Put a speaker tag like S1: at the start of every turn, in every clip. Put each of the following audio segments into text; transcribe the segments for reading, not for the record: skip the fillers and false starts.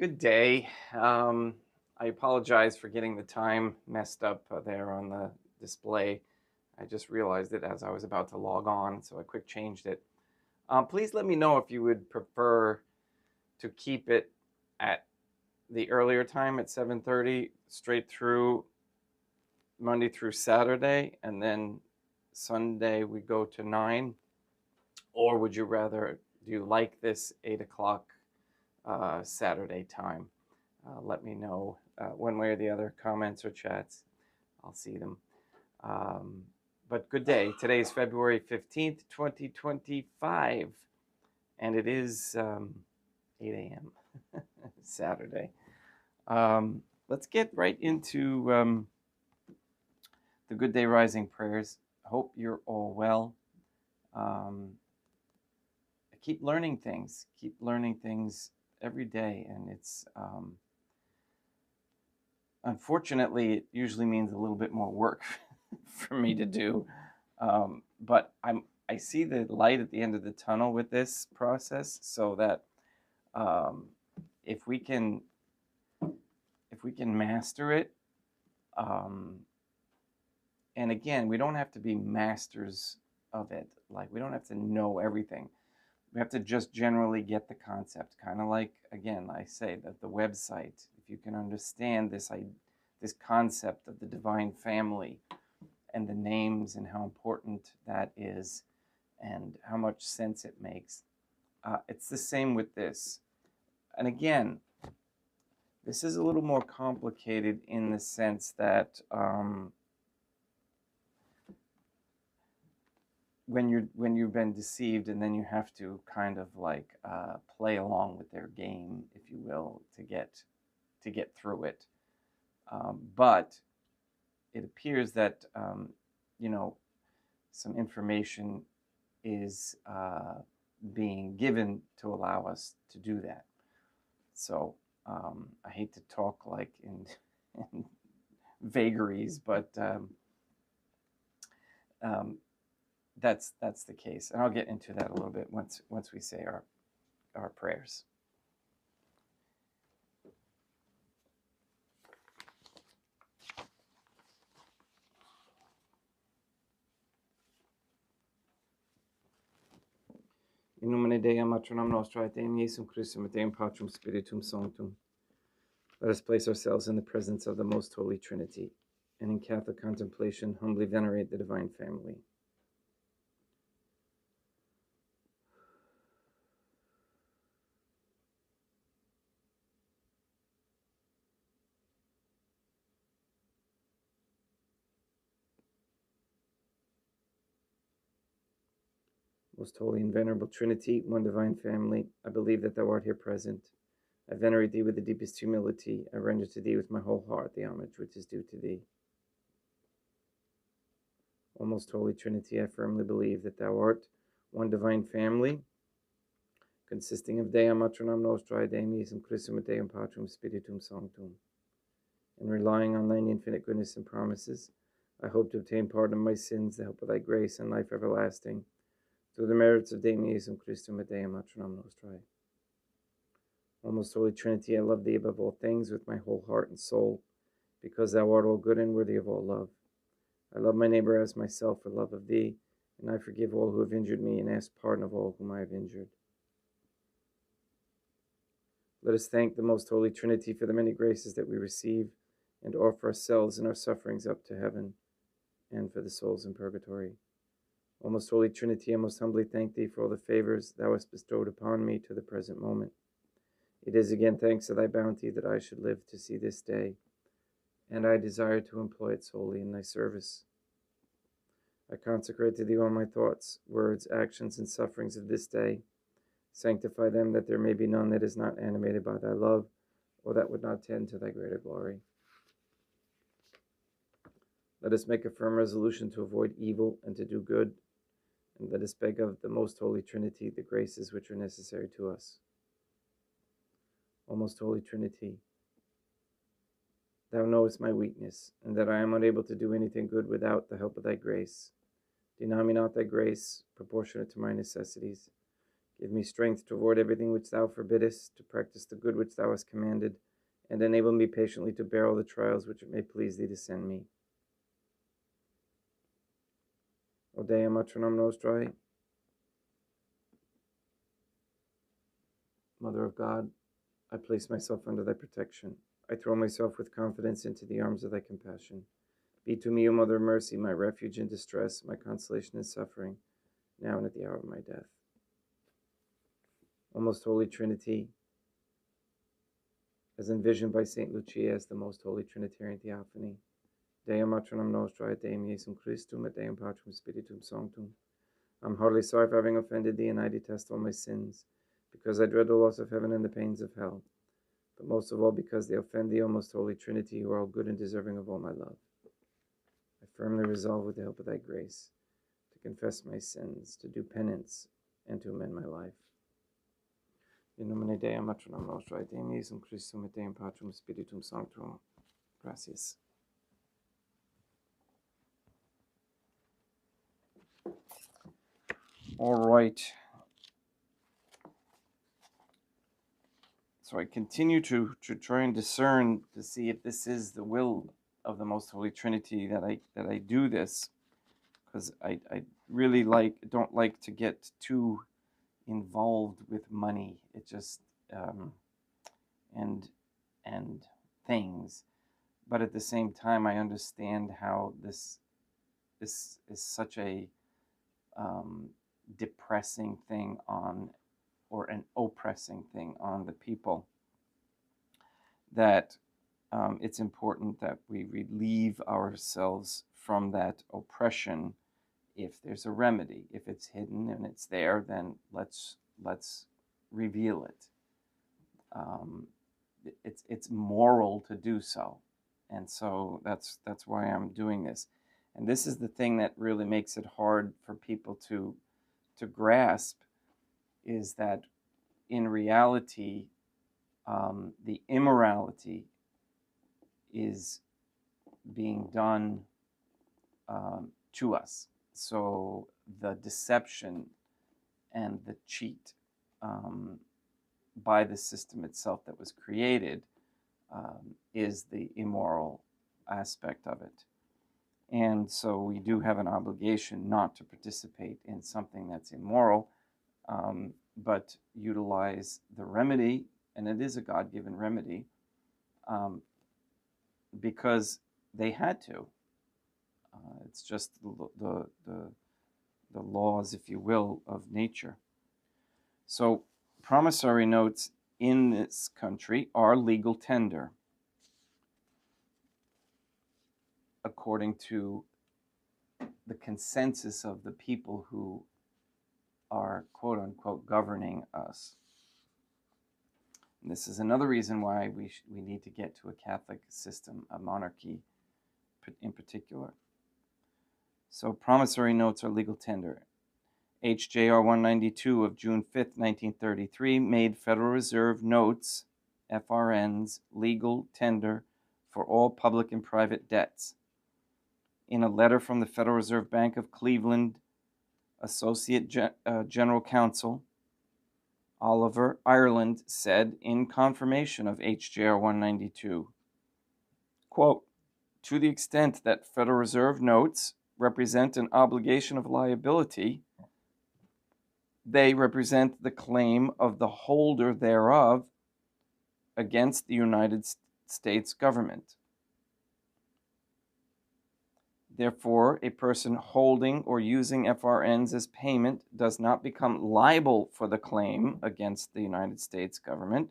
S1: Good day. I apologize for getting the time messed up there on the display. I just realized it as I was about to log on, so I quick changed it. Please let me know if you would prefer to keep it at the earlier time at 7:30 straight through Monday through Saturday, and then Sunday we go to 9, or would you rather, do you like this 8 o'clock Saturday time? Let me know one way or the other, comments or chats. I'll see them. But good day. Today is February 15th, 2025, and it is 8 a.m. Saturday. Let's get right into the Good Day Rising prayers. Hope you're all well. Keep learning things. Keep learning things every day, and it's unfortunately it usually means a little bit more work for me to do, but I see the light at the end of the tunnel with this process, so that if we can master it, and again, we don't have to be masters of it. Like, we don't have to know everything. We have to just generally get the concept, kind of like, again, I say that the website, if you can understand this concept of the divine family and the names and how important that is and how much sense it makes, it's the same with this. And again, this is a little more complicated in the sense that when you've been deceived, and then you have to kind of like play along with their game, if you will, to get through it. But it appears that some information is being given to allow us to do that. So I hate to talk like in vagaries, but that's the case, and I'll get into that a little bit once we say our prayers. In nomine Dei matronam nostra et Deum Iesum Christum et Deum Patrum Spiritum Sanctum. Let us place ourselves in the presence of the Most Holy Trinity, and in Catholic contemplation humbly venerate the Divine Family. Most Holy and Venerable Trinity, one Divine Family, I believe that Thou art here present. I venerate Thee with the deepest humility. I render to Thee with my whole heart the homage which is due to Thee. O Most Holy Trinity, I firmly believe that Thou art one Divine Family, consisting of Dea matronam nostra, Deum Iesum Christum et Deum Patrum Spiritum Sanctum. And relying on Thine infinite goodness and promises, I hope to obtain pardon of my sins, the help of Thy grace, and life everlasting, through the merits of Deum Iesum Christum et Deum matronam nostrae. O Most Holy Trinity, I love Thee above all things with my whole heart and soul, because Thou art all good and worthy of all love. I love my neighbor as myself for love of Thee, and I forgive all who have injured me and ask pardon of all whom I have injured. Let us thank the Most Holy Trinity for the many graces that we receive, and offer ourselves and our sufferings up to heaven, and for the souls in purgatory. O Most Holy Trinity, I most humbly thank Thee for all the favors Thou hast bestowed upon me to the present moment. It is again thanks to Thy bounty that I should live to see this day, and I desire to employ it solely in Thy service. I consecrate to Thee all my thoughts, words, actions, and sufferings of this day. Sanctify them, that there may be none that is not animated by Thy love, or that would not tend to Thy greater glory. Let us make a firm resolution to avoid evil and to do good, and let us beg of the Most Holy Trinity the graces which are necessary to us. O Most Holy Trinity, Thou knowest my weakness, and that I am unable to do anything good without the help of Thy grace. Deny me not Thy grace, proportionate to my necessities. Give me strength to avoid everything which thou forbiddest, to practice the good which thou hast commanded, and enable me patiently to bear all the trials which it may please thee to send me. O Dea Matronum Nostrae, Mother of God, I place myself under thy protection. I throw myself with confidence into the arms of thy compassion. Be to me, O Mother of Mercy, my refuge in distress, my consolation in suffering, now and at the hour of my death. O Most Holy Trinity, as envisioned by St. Lucia as the Most Holy Trinitarian Theophany, Deum Matronum Nostrae, et Deum Iesum Christum, et Deum Patrum Spiritum Sanctum. I'm heartily sorry for having offended thee, and I detest all my sins, because I dread the loss of heaven and the pains of hell, but most of all because they offend thee, O Most Holy Trinity, who are all good and deserving of all my love. I firmly resolve, with the help of thy grace, to confess my sins, to do penance, and to amend my life. In nomine Deum Matronum Nostrae, et Deum Iesum Christum, et Deum Patrum Spiritum Sanctum. Gracias. All right. So I continue to try and discern to see if this is the will of the Most Holy Trinity that I do this, because I really don't like to get too involved with money. It just and things, but at the same time I understand how this is such a depressing thing on, or an oppressing thing on the people, that it's important that we relieve ourselves from that oppression if there's a remedy. If it's hidden and it's there, then let's reveal it. It's moral to do so, and so that's why I'm doing this. And this is the thing that really makes it hard for people to grasp, is that in reality, the immorality is being done to us. So the deception and the cheat by the system itself that was created is the immoral aspect of it. And so we do have an obligation not to participate in something that's immoral, but utilize the remedy, and it is a God-given remedy, because they had to. It's just the laws, if you will, of nature. So promissory notes in this country are legal tender, according to the consensus of the people who are, quote unquote, governing us. And this is another reason why we need to get to a Catholic system, a monarchy in particular. So promissory notes are legal tender. HJR 192 of June 5th, 1933 made Federal Reserve notes, FRNs, legal tender for all public and private debts. In a letter from the Federal Reserve Bank of Cleveland, Associate General Counsel Oliver Ireland said in confirmation of HJR 192, quote, to the extent that Federal Reserve notes represent an obligation of liability, they represent the claim of the holder thereof against the United States government. Therefore, a person holding or using FRNs as payment does not become liable for the claim against the United States government,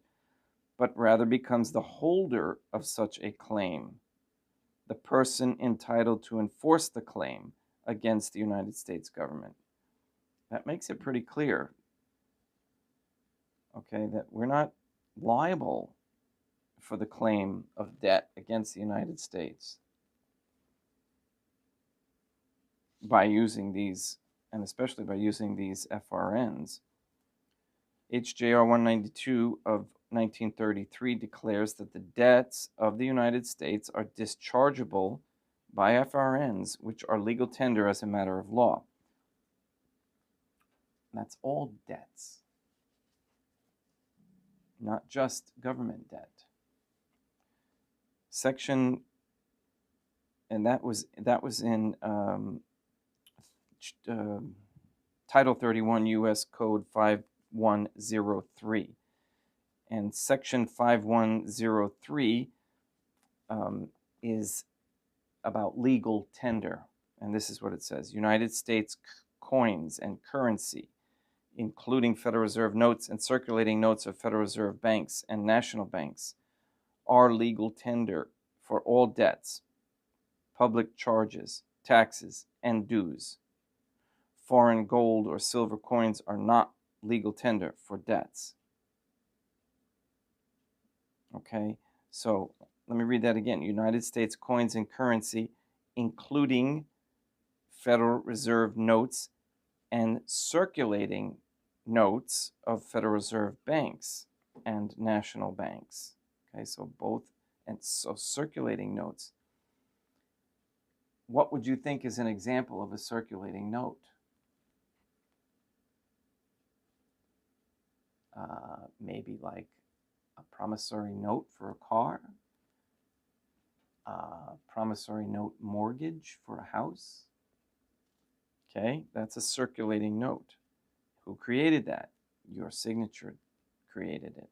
S1: but rather becomes the holder of such a claim, the person entitled to enforce the claim against the United States government. That makes it pretty clear, okay, that we're not liable for the claim of debt against the United States by using these, and especially by using these FRNs. HJR 192 of 1933 declares that the debts of the United States are dischargeable by FRNs, which are legal tender as a matter of law. That's all debts. not just government debt. Section, and that was in Title 31 U.S. Code 5103. And Section 5103 is about legal tender. And this is what it says. United States coins and currency, including Federal Reserve notes and circulating notes of Federal Reserve banks and national banks, are legal tender for all debts, public charges, taxes, and dues. Foreign gold or silver coins are not legal tender for debts. Okay, so let me read that again. United States coins and currency, including Federal Reserve notes and circulating notes of Federal Reserve banks and national banks. Okay, so both, and so circulating notes. What would you think is an example of a circulating note? Maybe like a promissory note for a car, promissory note mortgage for a house. Okay, that's a circulating note. Who created that? Your signature created it.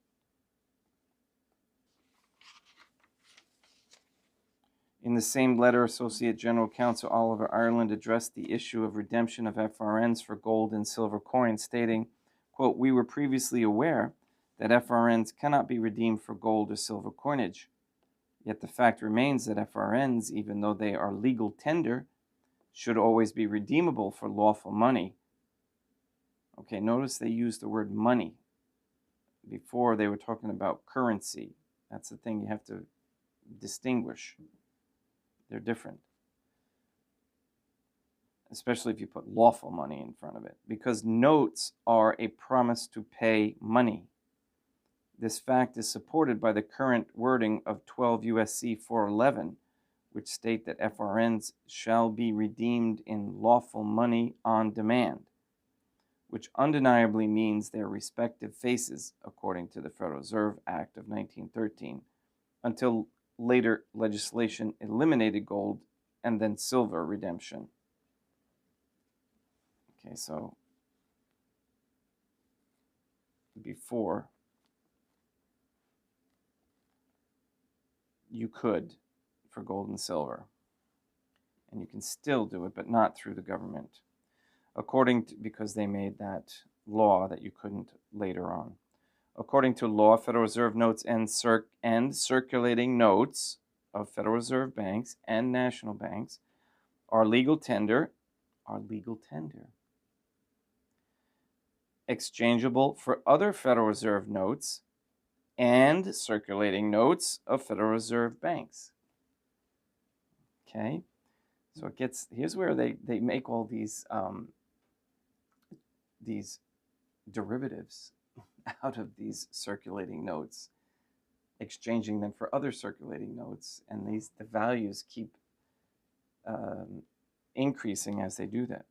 S1: In the same letter, Associate General Counsel Oliver Ireland addressed the issue of redemption of FRNs for gold and silver coins, stating, quote, "We were previously aware that FRNs cannot be redeemed for gold or silver coinage. Yet the fact remains that FRNs, even though they are legal tender, should always be redeemable for lawful money." Okay, notice they used the word money. Before they were talking about currency. That's the thing you have to distinguish. They're different. Especially if you put lawful money in front of it. Because notes are a promise to pay money. This fact is supported by the current wording of 12 U.S.C. 411, which state that FRNs shall be redeemed in lawful money on demand, which undeniably means their respective faces, according to the Federal Reserve Act of 1913, until later legislation eliminated gold and then silver redemption. Okay, so before, you could for gold and silver, and you can still do it, but not through the government, because they made that law that you couldn't later on. According to law, Federal Reserve notes and circulating notes of Federal Reserve banks and national banks are legal tender, exchangeable for other Federal Reserve notes and circulating notes of Federal Reserve banks. Okay, so here's where they make all these derivatives out of these circulating notes, exchanging them for other circulating notes, and the values keep increasing as they do that.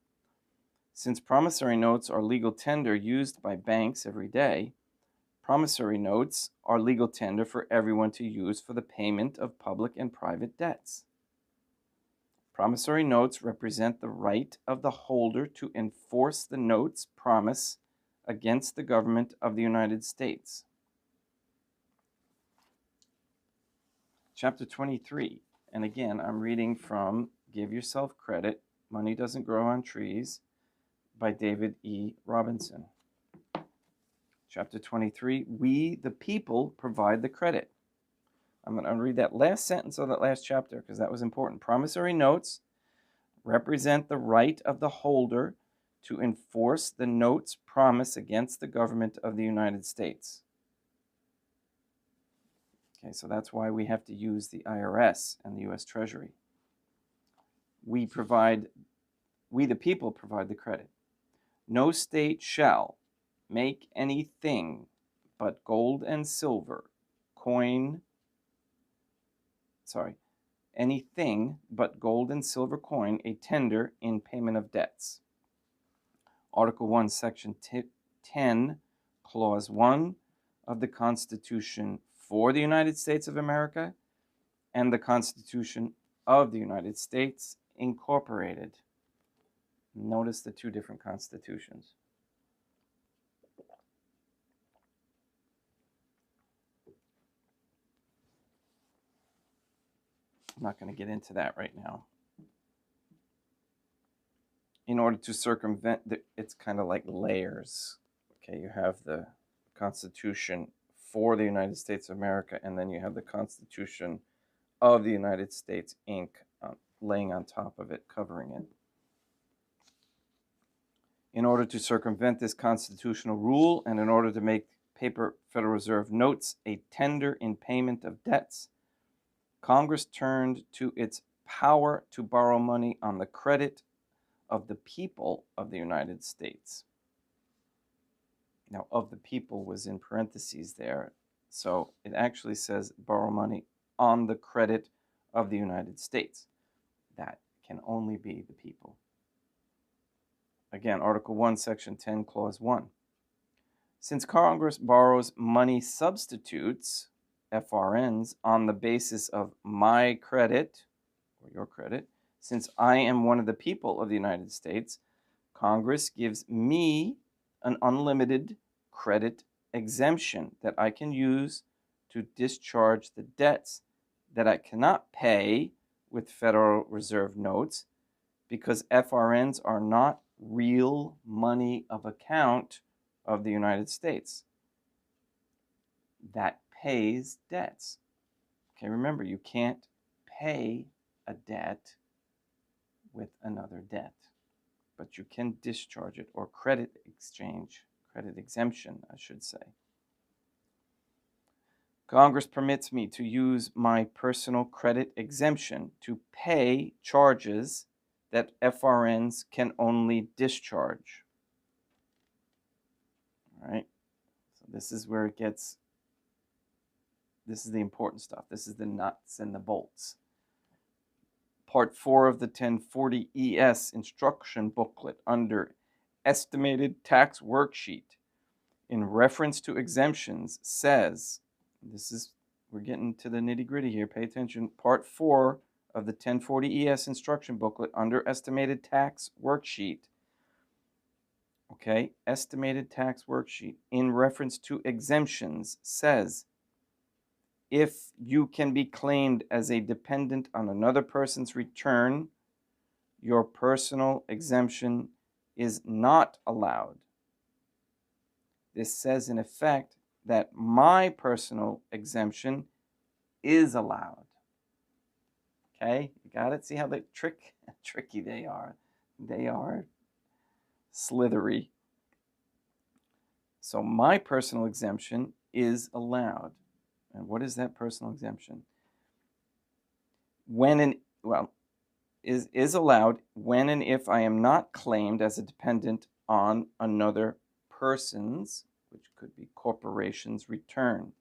S1: Since promissory notes are legal tender used by banks every day, promissory notes are legal tender for everyone to use for the payment of public and private debts. Promissory notes represent the right of the holder to enforce the note's promise against the government of the United States. Chapter 23, and again, I'm reading from Give Yourself Credit, Money Doesn't Grow on Trees, by David E. Robinson. Chapter 23, we, the people, provide the credit. I'm going to read that last sentence of that last chapter because that was important. Promissory notes represent the right of the holder to enforce the note's promise against the government of the United States. Okay, so that's why we have to use the IRS and the U.S. Treasury. We, the people, provide the credit. No state shall make anything but gold and silver coin, anything but gold and silver coin a tender in payment of debts. Article 1, Section 10, Clause 1 of the Constitution for the United States of America and the Constitution of the United States Incorporated. Notice the two different constitutions. I'm not going to get into that right now. In order to circumvent, it's kind of like layers. Okay, you have the Constitution for the United States of America, and then you have the Constitution of the United States, Inc., laying on top of it, covering it. In order to circumvent this constitutional rule, and in order to make paper Federal Reserve notes a tender in payment of debts, Congress turned to its power to borrow money on the credit of the people of the United States. Now, of the people was in parentheses there, so it actually says borrow money on the credit of the United States. That can only be the people. Again, Article 1, Section 10, Clause 1. Since Congress borrows money substitutes, FRNs, on the basis of my credit, or your credit, since I am one of the people of the United States, Congress gives me an unlimited credit exemption that I can use to discharge the debts that I cannot pay with Federal Reserve notes, because FRNs are not real money of account of the United States that pays debts. Okay, remember, you can't pay a debt with another debt, but you can discharge it, or credit exemption, I should say. Congress permits me to use my personal credit exemption to pay charges that FRNs can only discharge. All right, so this is where it gets, this is the important stuff. This is the nuts and the bolts. Part 4 of the 1040 ES instruction booklet under Estimated Tax Worksheet, in reference to exemptions, says, this is, we're getting to the nitty-gritty here, pay attention, Part 4 of the 1040 ES instruction booklet under Estimated Tax Worksheet, okay, Estimated Tax Worksheet, in reference to exemptions, says, if you can be claimed as a dependent on another person's return, your personal exemption is not allowed. This says, in effect, that my personal exemption is allowed. Okay, you got it? See how they tricky they are. They are slithery. So my personal exemption is allowed. And what is that personal exemption? Is allowed when and if I am not claimed as a dependent on another person's, which could be corporation's, return.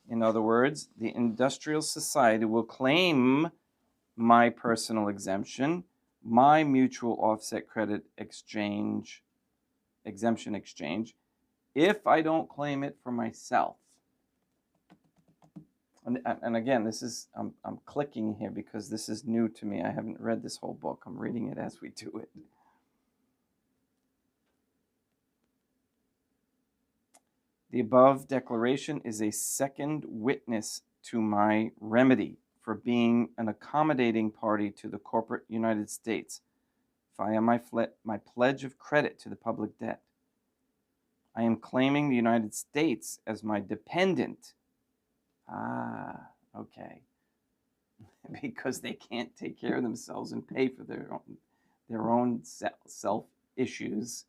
S1: In other words, the industrial society will claim my personal exemption, my mutual offset credit exemption exchange, if I don't claim it for myself. And again, this is, I'm clicking here because this is new to me. I haven't read this whole book. I'm reading it as we do it. The above declaration is a second witness to my remedy for being an accommodating party to the corporate United States via my pledge of credit to the public debt. I am claiming the United States as my dependent. Okay. Because they can't take care of themselves and pay for their own self issues.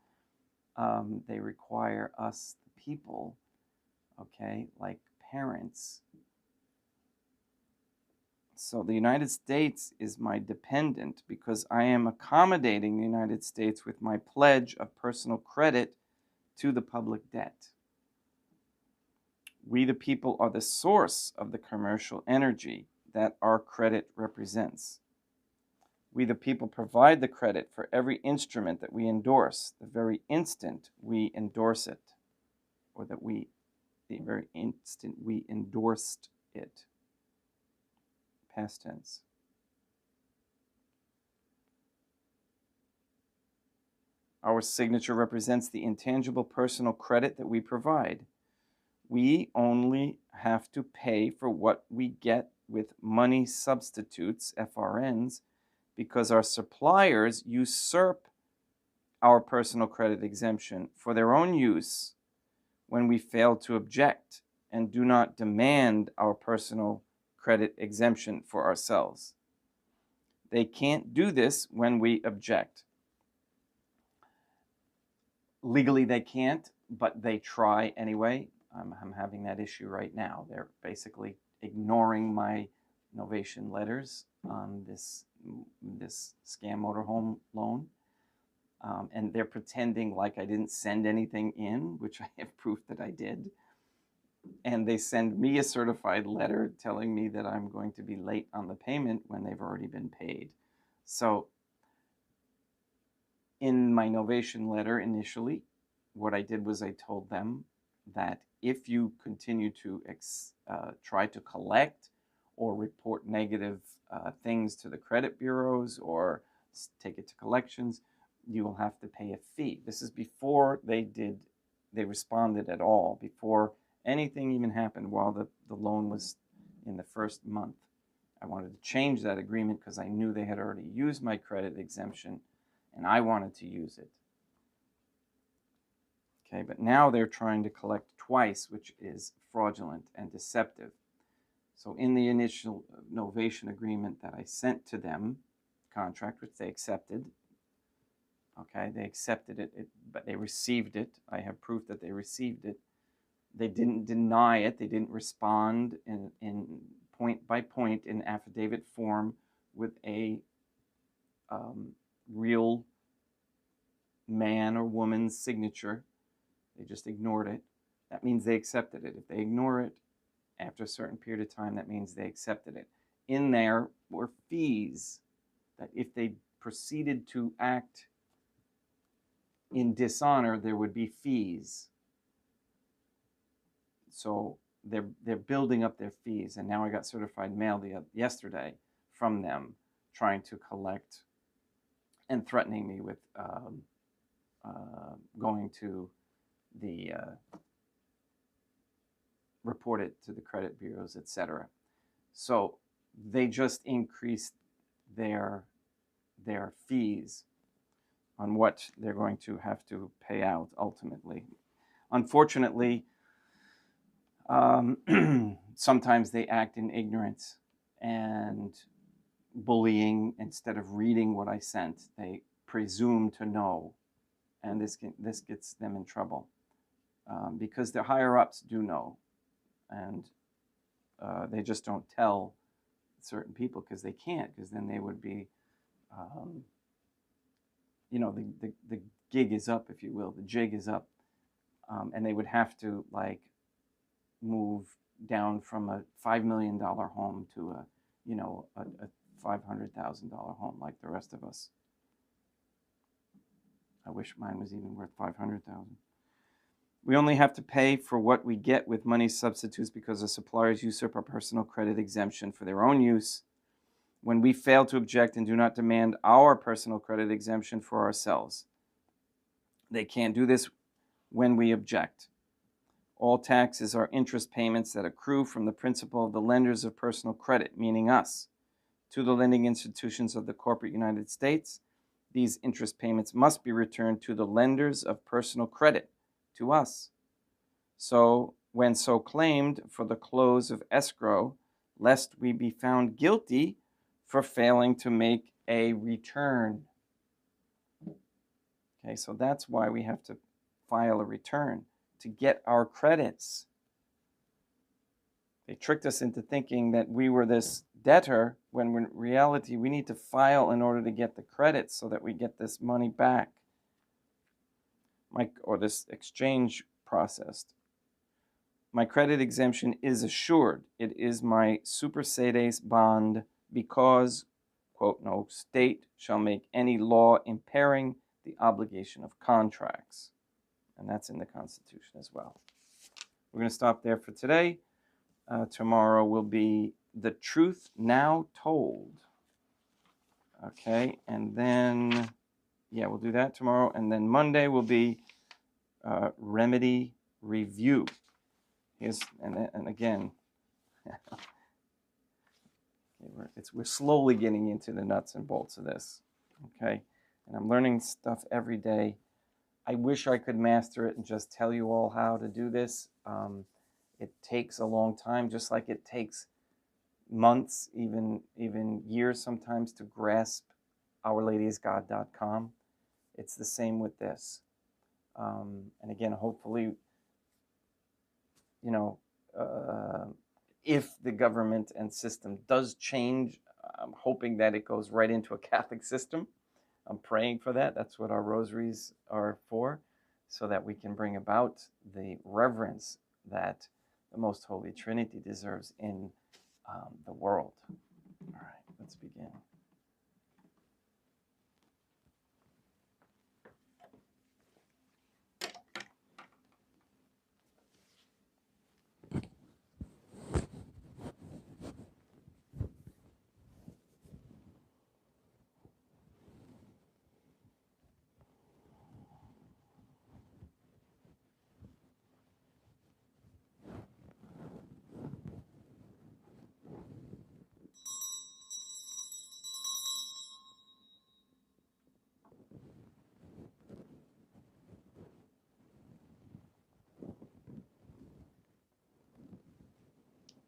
S1: They require us, the people, okay, like parents. So the United States is my dependent because I am accommodating the United States with my pledge of personal credit to the public debt. We, the people, are the source of the commercial energy that our credit represents. We, the people, provide the credit for every instrument that we endorse the very instant we endorse it, or that we the very instant we endorsed it. Past tense. Our signature represents the intangible personal credit that we provide. We only have to pay for what we get with money substitutes, FRNs, because our suppliers usurp our personal credit exemption for their own use when we fail to object and do not demand our personal credit exemption for ourselves. They can't do this when we object. Legally, they can't, but they try anyway. I'm having that issue right now. They're basically ignoring my novation letters on this scam motorhome loan. And they're pretending like I didn't send anything in, which I have proof that I did. And they send me a certified letter telling me that I'm going to be late on the payment when they've already been paid. So in my novation letter initially, what I did was I told them that if you continue to try to collect or report negative things to the credit bureaus or take it to collections, you will have to pay a fee. This is before they responded at all, before anything even happened while the loan was in the first month. I wanted to change that agreement because I knew they had already used my credit exemption and I wanted to use it. Okay, but now they're trying to collect twice, which is fraudulent and deceptive. So in the initial novation agreement that I sent to them, contract, which they accepted, okay, they accepted it, but they received it. I have proof that they received it. They didn't deny it. They didn't respond in point by point in affidavit form with a real man or woman's signature. They just ignored it. That means they accepted it. If they ignore it after a certain period of time, that means they accepted it. In there were fees that if they proceeded to act in dishonor, there would be fees. So they're building up their fees, and now I got certified mail yesterday from them trying to collect and threatening me with going to the report it to the credit bureaus, etc. So they just increased their fees on what they're going to have to pay out ultimately. Unfortunately, sometimes they act in ignorance and bullying. Instead of reading what I sent, they presume to know, and this gets them in trouble because their higher ups do know, and they just don't tell certain people because they can't, because then they would be, the gig is up, if you will, the jig is up, and they would have to like move down from a $5 million home to a $500,000 home like the rest of us. I wish mine was even worth $500,000. We only have to pay for what we get with money substitutes because the suppliers usurp our personal credit exemption for their own use when we fail to object and do not demand our personal credit exemption for ourselves. They can't do this when we object. All taxes are interest payments that accrue from the principal of the lenders of personal credit, meaning us, to the lending institutions of the corporate United States. These interest payments must be returned to the lenders of personal credit, to us. So, when so claimed for the close of escrow, lest we be found guilty for failing to make a return. Okay, so that's why we have to file a return, to get our credits. They tricked us into thinking that we were this debtor, when in reality we need to file in order to get the credits so that we get this money back, or this exchange processed. My credit exemption is assured. It is my super sedes bond because, quote, no state shall make any law impairing the obligation of contracts. And that's in the Constitution as well. we're going to stop there for today. Tomorrow will be The Truth Now Told. Okay, and then, yeah, we'll do that tomorrow. And then Monday will be Remedy Review. And again, we're slowly getting into the nuts and bolts of this. Okay, and I'm learning stuff every day. I wish I could master it and just tell you all how to do this. It takes a long time, just like it takes months, even years sometimes, to grasp OurLadyIsGod.com. It's the same with this. And again, hopefully, if the government and system does change, I'm hoping that it goes right into a Catholic system. I'm praying for that. That's what our rosaries are for, so that we can bring about the reverence that the Most Holy Trinity deserves in the world. All right, let's begin.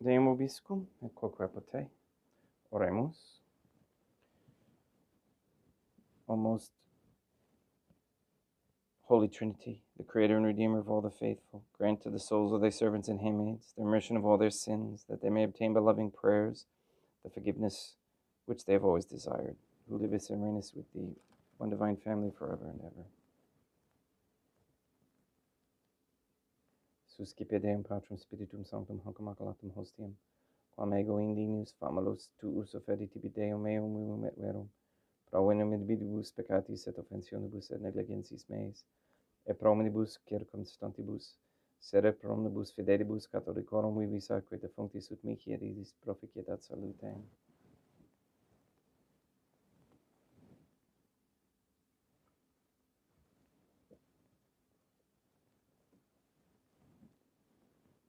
S1: Deum Obiscum, et quoque pote, oremus. O most Holy Trinity, the Creator and Redeemer of all the faithful, grant to the souls of thy servants and handmaids the remission of all their sins, that they may obtain by loving prayers the forgiveness which they have always desired, who livest and reignest with thee, one divine family, forever and ever. Suscipe Deum Patrum Spiritum Sanctum hoc immaculatum hostiam, quam ego indinius famalus tuus offerri tibi Deum meum et verum, pro venum individuus peccatis et offensionibus et negligensis meis, et pro omnibus circumstantibus, sere pro omnibus fidelibus catholicorum vivis acque defunctis ut mihi et idis proficietat salutem.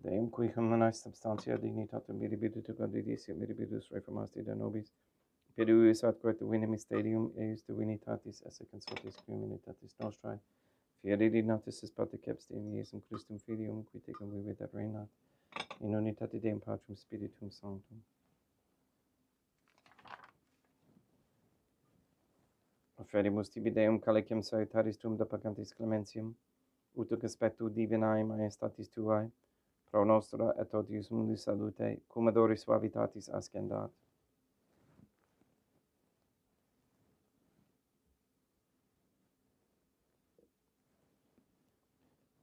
S1: Deum qui cum non est substantia dignitatum mirabilitu condidis et mirabilis reformasti de nobis, peduis atque divine mysterium eius divinitatis esse consortis communitatis nostrae, fieri natus is patecebstem Iesum Christum Filium, qui tecum vivit et reinat, in unitate Deum Patrum Spiritum Sanctum. Offerimus tibi Deum calicem salutaris tuum da pagantis clementium, ut spectu divinae majestatis tuae, pro nostra et totius mundi salute, cum adoris suavitatis ascendat.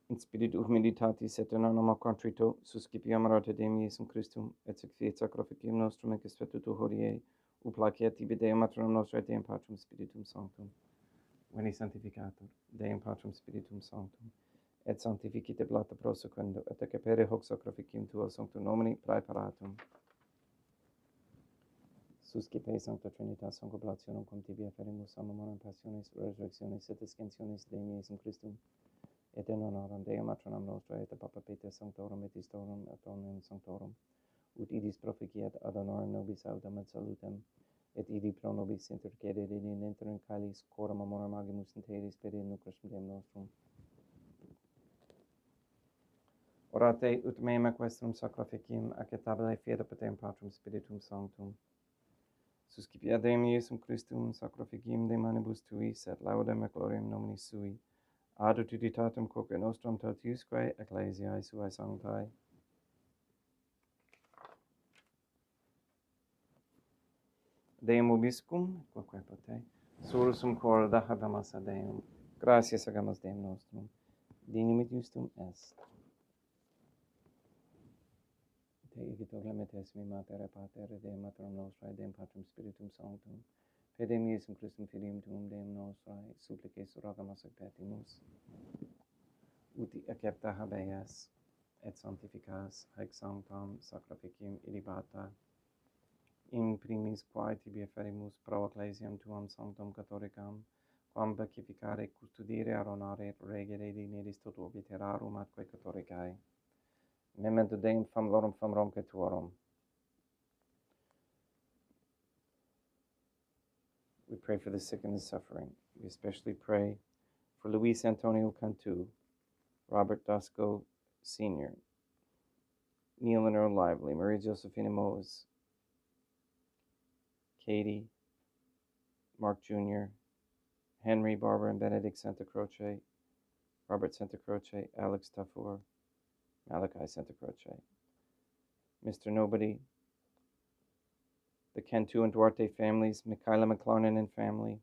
S1: In spiritu humilitatis et in anima contrito, suscipiam rate Deum Iesum Christum, et sic fiat sacrificium nostrum et expetutu hodie, ut placeat tibi Deum matronum nostrae Deum Patrum Spiritum Sanctum. Veni sanctificator, Deum Patrum Spiritum Sanctum, et sanctificite blata prosequendo, et accepere hoc sacrificium tuo sanctum nomini praeparatum. Suscipe Sancta Trinitas concoblationum cum tibi afferimus amorem passionis, resurrectionis et ascensionis Deum Iesum Christum, et in honoram Deum matronam nostrae et Papa Peter Sanctorum et Istorum et omnium Sanctorum, ut idis proficiat ad honorem nobis autem et salutem, et idi pro nobis intercedit in interim caelis coram amorem agimus interis per nucleus Deum nostrum. Orate ut meam equestrum sacrificium acceptabile fiat Deum Patrum Spiritum Sanctum. Suscipiat Deum Iesum Christum sacrificium de manibus tuis et laudem et gloriam nomini sui, ad utilitatem quoque nostrum totiusque ecclesiae suae sanctae. Deum Obiscum, quoque pote, sursum cor da habemus a Deum. Gratias agamus Deum nostrum, dignum et justum est. Te igito clementes mi mater et pater, Deum matronum nostrae, Deum Patrum Spiritum Sanctum, per Deum Iesum Christum Filium tuum, Deum nostrae, supplices surrogamus et petimus, ut accepta habeas, et sanctificas haec sanctam sacrificium ilibata, in primis quae tibi ferimus pro ecclesiam tuam sanctam catholicam, quam beatificare, custodire, aronare, regere, dineris toto obiterarum atque catholicae. Memento Deum familiarum familiarum tuorum. We pray for the sick and the suffering. We especially pray for Luis Antonio Cantu, Robert Dasco Sr., Neil and Earl Lively, Maria Josephina Mose, Katie, Mark Jr., Henry, Barbara, and Benedict Santa Croce, Robert Santa Croce, Alex Tafur, Malachi Santa Croce, Mr. Nobody, the Cantu and Duarte families, Michaela McLarnon and family,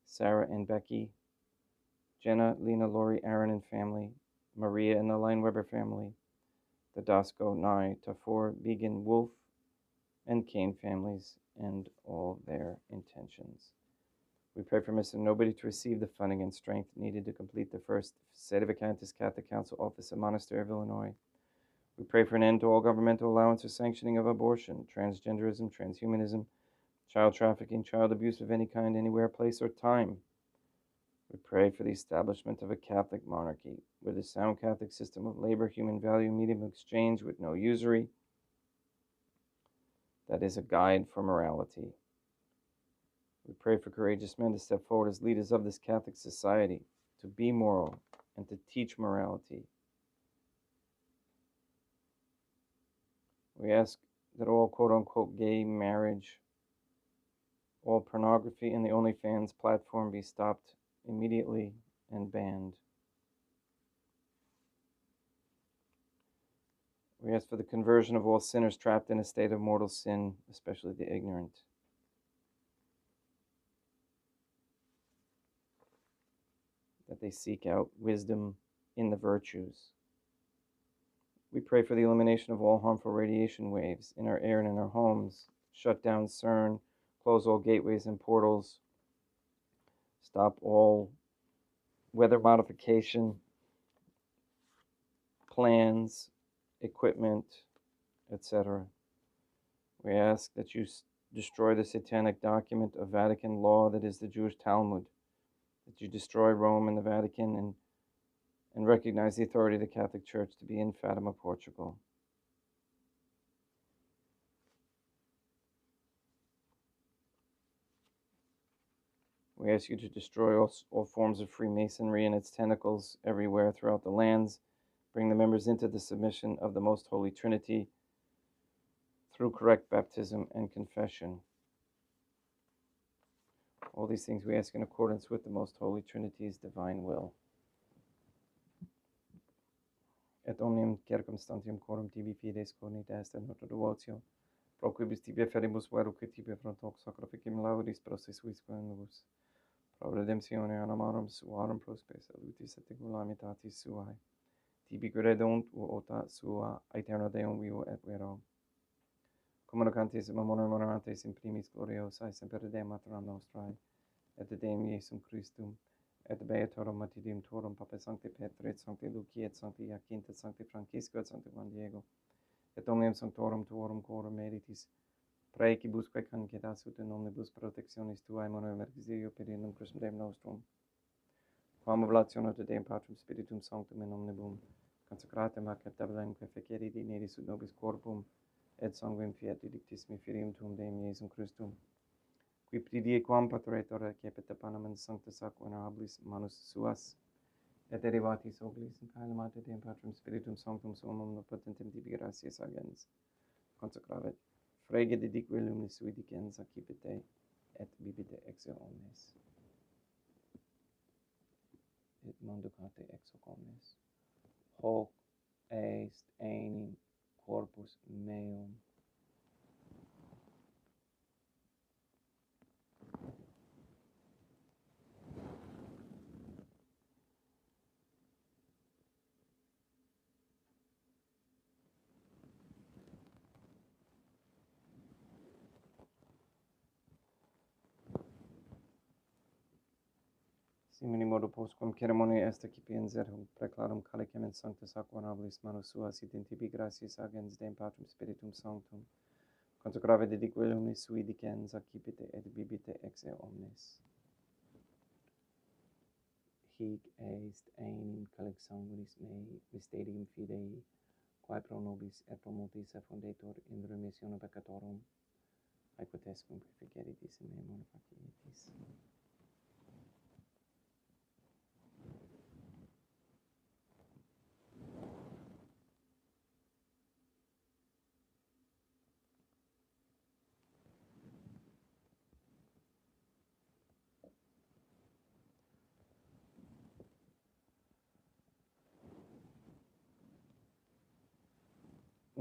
S1: Sarah and Becky, Jenna, Lena, Lori, Aaron and family, Maria and the Line Weber family, the Dasco, Nye, Tafur, Began, Wolf, and Kane families, and all their intentions. We pray for Mr. Nobody to receive the funding and strength needed to complete the first Sedevacantis Catholic Council office at Monastery of Illinois. We pray for an end to all governmental allowance or sanctioning of abortion, transgenderism, transhumanism, child trafficking, child abuse of any kind, anywhere, place, or time. We pray for the establishment of a Catholic monarchy with a sound Catholic system of labor, human value, medium of exchange with no usury, that is a guide for morality. We pray for courageous men to step forward as leaders of this Catholic society, to be moral and to teach morality. We ask that all quote-unquote gay marriage, all pornography and the OnlyFans platform be stopped immediately and banned. We ask for the conversion of all sinners trapped in a state of mortal sin, especially the ignorant. That they seek out wisdom in the virtues. We pray for the elimination of all harmful radiation waves in our air and in our homes, shut down CERN, close all gateways and portals, stop all weather modification plans, equipment, etc. We ask that you destroy the satanic document of Vatican law that is the Jewish Talmud, that you destroy Rome and the Vatican and recognize the authority of the Catholic Church to be in Fatima, Portugal. We ask you to destroy all forms of Freemasonry and its tentacles everywhere throughout the lands. Bring the members into the submission of the Most Holy Trinity through correct baptism and confession. All these things we ask in accordance with the Most Holy Trinity's divine will. Et omnium circumstantium coram tibi fides cornita est nota devotio, pro quibus tibi ferimus veruque tibi frontox sacrificium laudis processuis convus, pro redemptione animarum suarum prospes salutis et calamitatis suae, tibi credunt ota sua aeterno Deum vivo et vero. Communicantes mamorum onorantes in primis gloriosae semper Deum Maternam nostrae, et Deum Iesum Christum, et beatorum Matidium Torum, Papa Sancti Petri, et Sancti Lucia, et Sancti Jacinta, et Sancti Francisco, et Sancti Juan Diego, et omnium sanctorum tuorum corum meritis, praecibusque cancetas ut in omnibus protectionis tuae mono exilio per innum Christum Deum nostrum, quam oblatione te Deum Patrum Spiritum Sanctum in omnibus, consecratem acceptabilem que feceri dineris ut nobis corpum, et sanguinem fiat dictissimi filium tuum Deum Iesum Christum, qui pridie quam patretor cepit panem sanctus aqua honorabilis manus suas, et derivatis oglis in calamate Deum Patrum Spiritum Sanctum suum omnipotentem tibi gratias agens, consecravet, frege dedique luminis sui dicens accipite, et bibite exeo omnes. Et manducate exo omnes. Hoc est enim corpus meum. Simini modo postquam ceremonia est accipiens et hunc preclarum calicem in sanctus aquanabilis manus suas et in tibi gratias agens Deum Patrum Spiritum Sanctum, consecrave dedique omnis sui dicens accipite et bibite ex eo omnes. Hic est ein calix sanguinis mei mysterium fidei, quae pro nobis et pro multis effundetur in remissione peccatorum, aequotescum preficeritis in me bona facietis.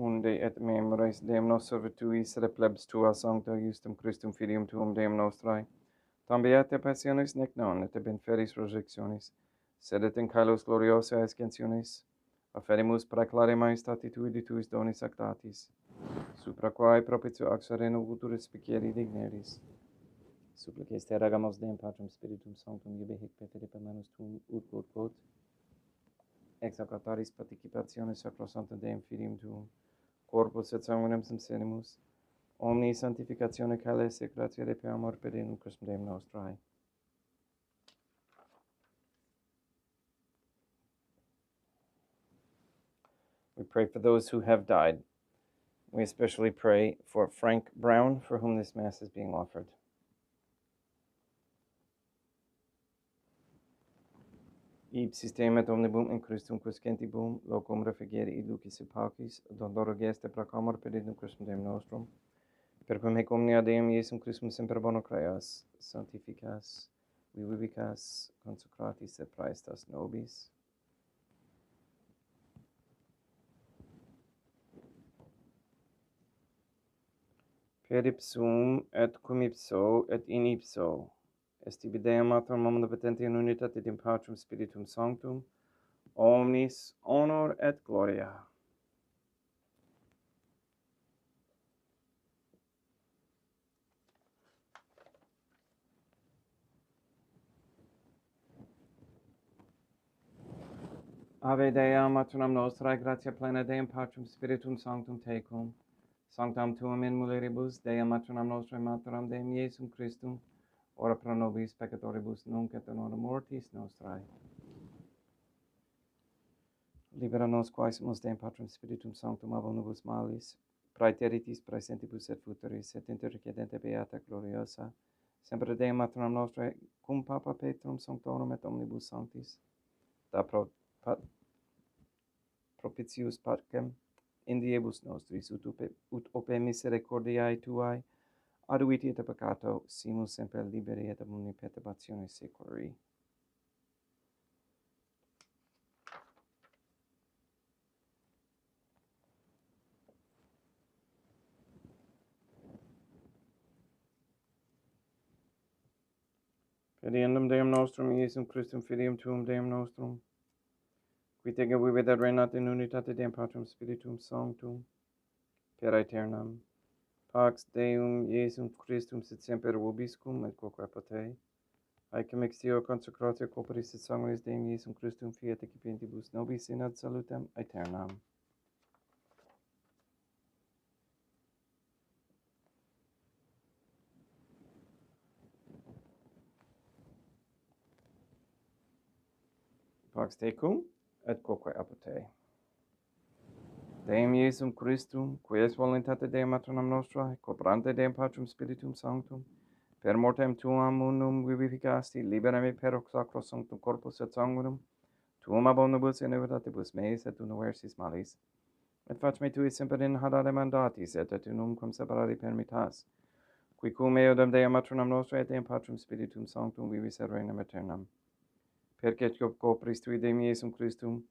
S1: Unde et memoris Deum nostro virtuis et plebs tua sancta justum Christum filium tuum Deum nostrae, tam beate passionis nec non et ab inferis resurrectionis, sed et in caelos gloriosa ascensionis, afferimus praeclare maestati tui de tuis donis actatis, supra quae propitio ac sereno futuris spicieri digneris. Supplices te ragamos Deum Patrum Spiritum Sanctum iube hic per manus tuum ut quod ex acataris participationis sacrosanctum Deum filium tuum, corpus et sanguinem subsenimus, omni sanctificatione cales et gratia de per amor per in Christum Deum nostrae. We pray for those who have died. We especially pray for Frank Brown, for whom this Mass is being offered. Ipsis temet omnibum in Christum quiscentibum, locum refugere id lucis et paucis, doloro geste proclamor per in Christum Deum nostrum, per quem hic omnia Deum Iesum Christum semper bono creas, sanctificas, vivicas, consecratis et praestas nobis. Per ipsum et cum ipso et in ipso, est ibi Deum Matrum omnipotenti in unitate Deum Patrum Spiritum Sanctum, omnis honor et gloria. Ave Dea, Matronam nostrae, gratia plena Deum Patrum Spiritum Sanctum tecum, sanctam tuum in mulieribus, Dea Matronam nostrae, Materam Deum Iesum Christum, ora pro nobis peccatoribus nunc et in hora mortis nostrae. Libera nos quaesimus Deum Patrum Spiritum Sanctum ab omnibus malis, praeteritis praesentibus et futuris, et intercedente beata gloriosa, semper Deum Matronam nostrae, cum Papa Petrum Sanctorum et omnibus sanctis, da propitius pacem in diebus nostris, ut ope misericordiae tuae, aduiti et peccato, simus semper liberi et ab omni perturbatione seculi. Pediendum Deum nostrum, Iesum Christum filium tuum Deum nostrum, qui tega vivit et reinat in unitate Deum Patrum Spiritum Sanctum, per aeternam. Pax Deum Iesum Christum sit semper vobiscum et quoque potei, haecum extio consecratio corporis et sanguinis Deum Iesum Christum fiat excipientibus nobis in ad salutem aeternam. Pax tecum et quoque apotei. Deum Iesum Christum, qui es voluntate Deum Matronam nostrae, cobrante Deum Patrum Spiritum Sanctum, per mortem tuam unum vivificasti, libera me per sacro sanctum corpus et sanguinum, tuum ab omnibus iniquitatibus meis et universis malis, et fac me tui semper in hadare mandatis, et unum cum separari permittas, qui cum eodem Deum Matronam nostrae et Deum Patrum Spiritum Sanctum vivis et regnam aeternam. Perque copris tui Deum Iesum Christum,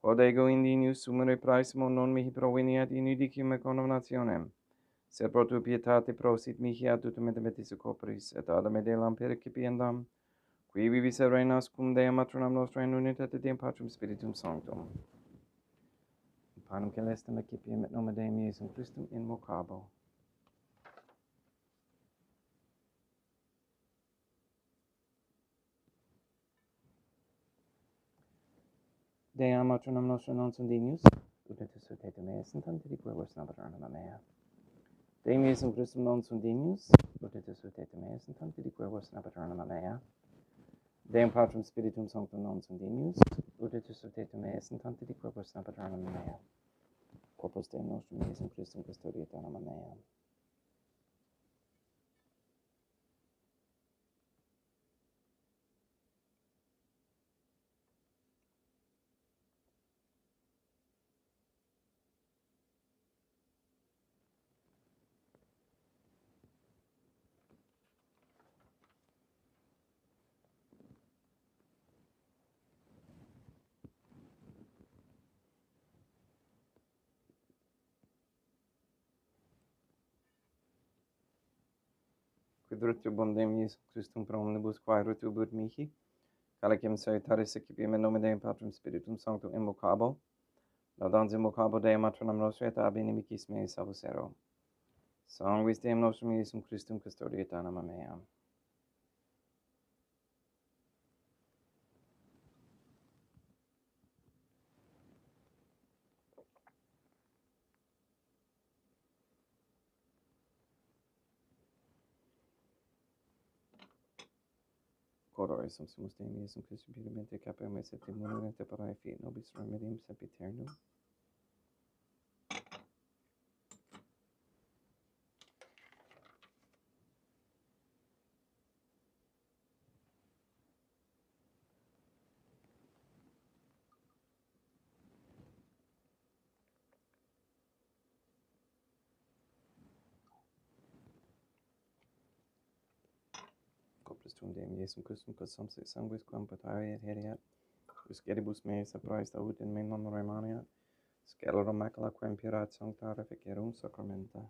S1: quod ego indinius sumere praesimo non mihi proveniat in idicium et condemnationem, sed pro tu pietate prosit mihi ad tutum et metis copris, et ad medelam percipiendam, qui vivis et reinas cum Deum Matronam nostrae in unitate Deum Patrum Spiritum Sanctum. Panem celestem accipiem et nomen Deum Iesum Christum in vocabo. Deam matronam nostrum non sundinius, ut et sutetum meas in tanti quibus nabatornum mea. Deum Iesum Christum non sundinius, ut et sutetum meas in tanti quibus nabatornum mea. Deum Patrum Spiritum Sanctum non sundinius, ut et sutetum meas in tanti quibus nabatornum mea. Corpus Deum nostrum Iesum Christum custodiet anima mea. Quid rutubum Deum Iesum Christum pro omnibus quae rutubut mihi, calicem salutaris excipiem in nome Deum Patrum Spiritum Sanctum invocabo, laudans invocabo Deum matronam nostri et ab inimicis meis salvus ero. Sanguis Deum nostrum Iesum Christum custodiet anima mea. Cordore sumus Deum Iesum Christum purimente capem et septim munere parae fiat nobis remedium sempiternum. Corpus tuum Deum Iesum Christum quam sanguis quam patariet heriat, usceribus meis appraes aut in me non remaniat, scelerum macula quem purat sancta reficerum sacramenta.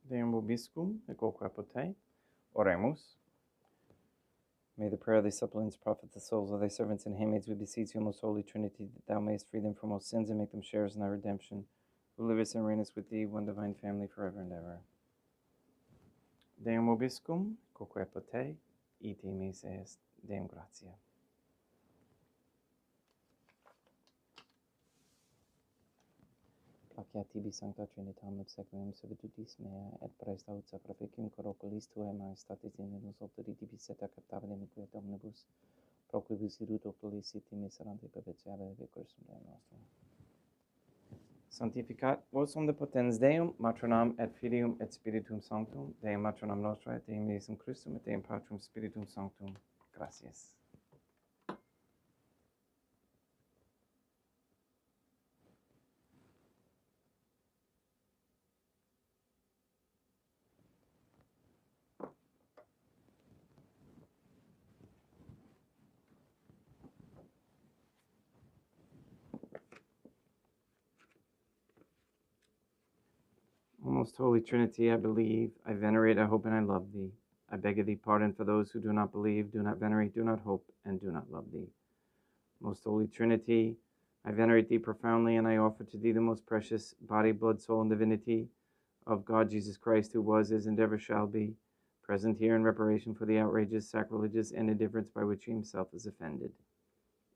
S1: Deum vobiscum, et quoque apotei. Oremus. May the prayer of thy suppliants profit the souls of thy servants and handmaids, we beseech you, most holy Trinity, that thou mayest free them from all sins and make them sharers in thy redemption, who livest and reignest with thee, one divine family, forever and ever. Deum vobiscum, quoque apotei, ite meis est. Deum gratia. Placia tibi sancta Trinitam et seculum servitutis mea, et presta ut sacrificium corporis tuae majestatis in nos autori tibi seta captabile miquiet omnibus, pro quibus irut oculis iti miserante perpetuare vecursum Deum nostrum. Sanctificat vos omnipotens Deum, matronam et filium et spiritum sanctum, Deum matronam nostra et Deum Iesum Christum et Deum Patrum Spiritum Sanctum. Gratias. Most Holy Trinity, I believe, I venerate, I hope, and I love thee. I beg of thee pardon for those who do not believe, do not venerate, do not hope, and do not love thee. Most Holy Trinity, I venerate thee profoundly, and I offer to thee the most precious body, blood, soul, and divinity of God Jesus Christ, who was, is, and ever shall be, present here in reparation for the outrages, sacrileges, and indifference by which he himself is offended.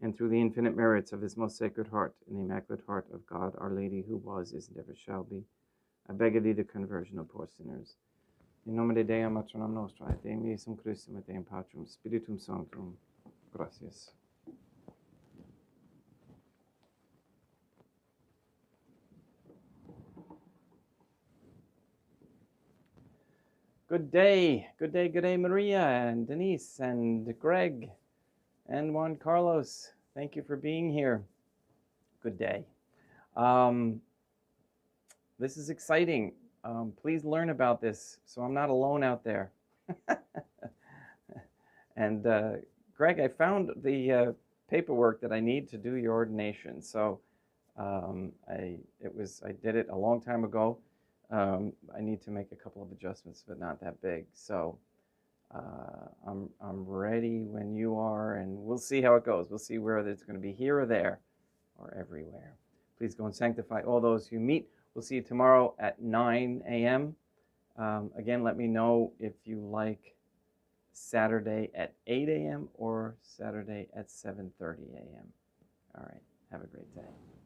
S1: And through the infinite merits of his most sacred heart, and the immaculate heart of God, our Lady, who was, is, and ever shall be, I beg of thee the conversion of poor sinners. In nomine Dei, matronam nostra, et Deum Iesum Christum, et Deum Patrum, Spiritum Sanctum. Gracias. Good day, Maria, and Denise, and Greg, and Juan Carlos. Thank you for being here. Good day. This is exciting. Please learn about this so I'm not alone out there. And Greg, I found the paperwork that I need to do your ordination. So I did it a long time ago. I need to make a couple of adjustments, but not that big. So I'm ready when you are, and we'll see how it goes. We'll see whether it's going to be here or there or everywhere. Please go and sanctify all those who meet. We'll see you tomorrow at 9 a.m. Again, let me know if you like Saturday at 8 a.m. or Saturday at 7:30 a.m. All right. Have a great day.